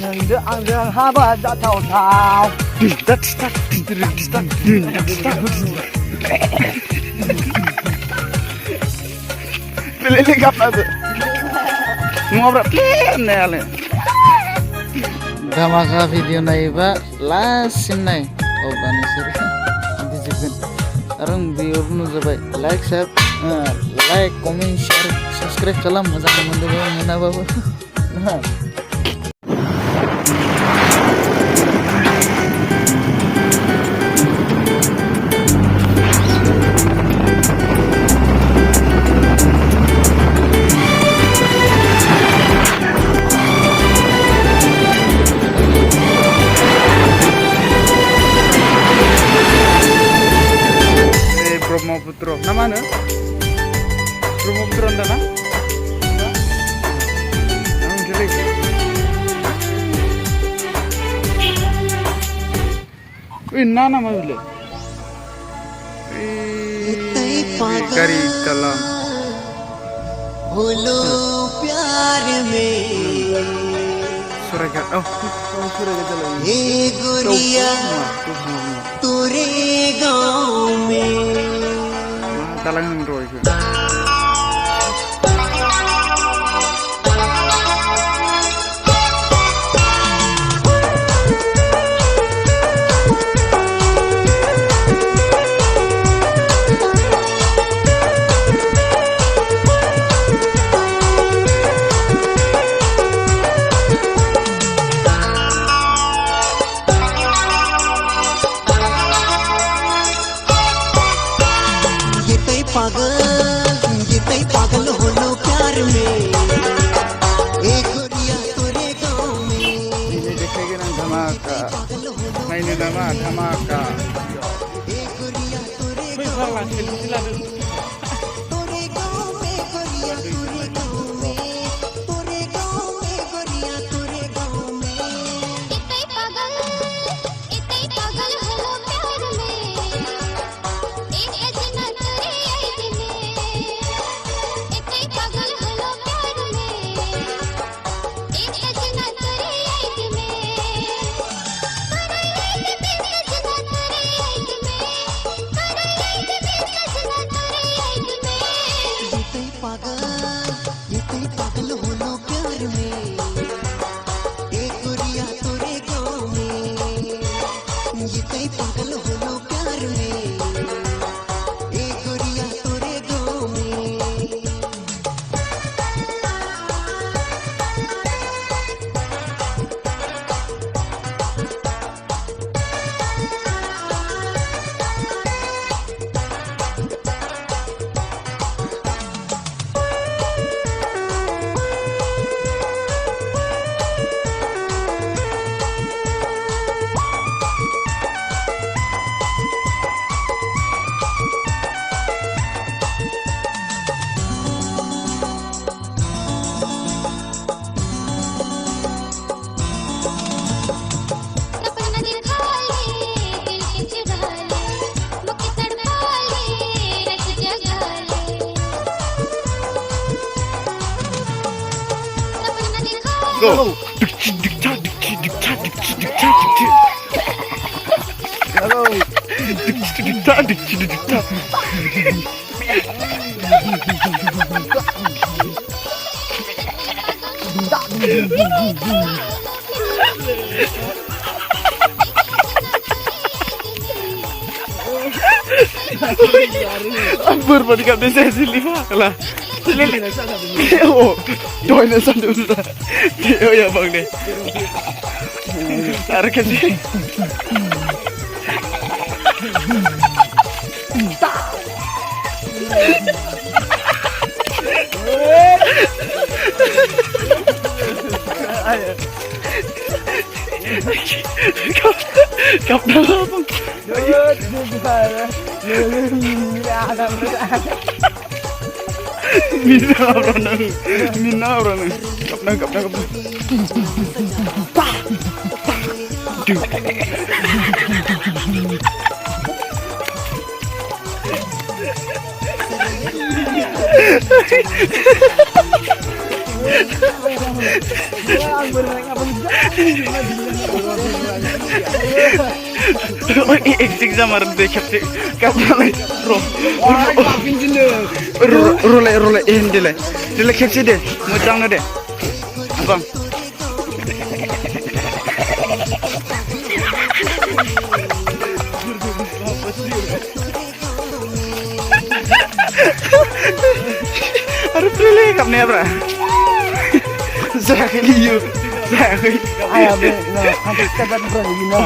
नोंजों आंजों हाबा जाथावथाव Pilih apa tuh? Ngobrol nih. Gamaka video naiba lasim nai. Oh bani sir. Nanti jepin. Arang video nu jabai like, comment, share, subscribe kalam mazak mandu mana babu. Brahmaputra, nama mana? Brahmaputra anda na? Nama jelek. Ini nama boleh. Kari kalam. बोलो प्यार में Suragat. Oh, suragat jalan. ये गुड़िया तुरे गाँव में Talang ng roy ko. पागल हो लो प्यार में एक गुड़िया तुरे गाँव में Ini dekhegi na dhamaka. Maine nama dhamaka. एक गुड़िया तुरे गाँव में तुरे गाँव में गुड़िया तुरे गाँव में तुरे गाँव में गुड़िया तुरे गाँव में इतने पागल हो लो प्यार में एक अजना तुरे याद में इतने पागल हो लो प्यार में एक अजना तुरे याद में इतने पागल हो लो प्यार में एक गुड़िया तुरे गाँव में इतने पागल हो लो प्यार में एक गुड़िया तुरे गाँव में सपना दिखा ले दिल के चुरा ले मुझे तड़पा ले रस जगा ले सपना दिखा Go. Ampun, pada kat desa sini lah. Oh, doy na satu sudah. Oh ya bang deh. Tarik kasih. Kap dalam bang. Mina orang. Kap na. एक्टिं जामार दे खेबसे गाबनानै रलाय देलाय खेबसे दे मोजांनो दे आबां आरो प्लेले गाबनायाब्रा जायाखै लियो जायाखै आयाबो हाथि काटारनिफ्राय बिनो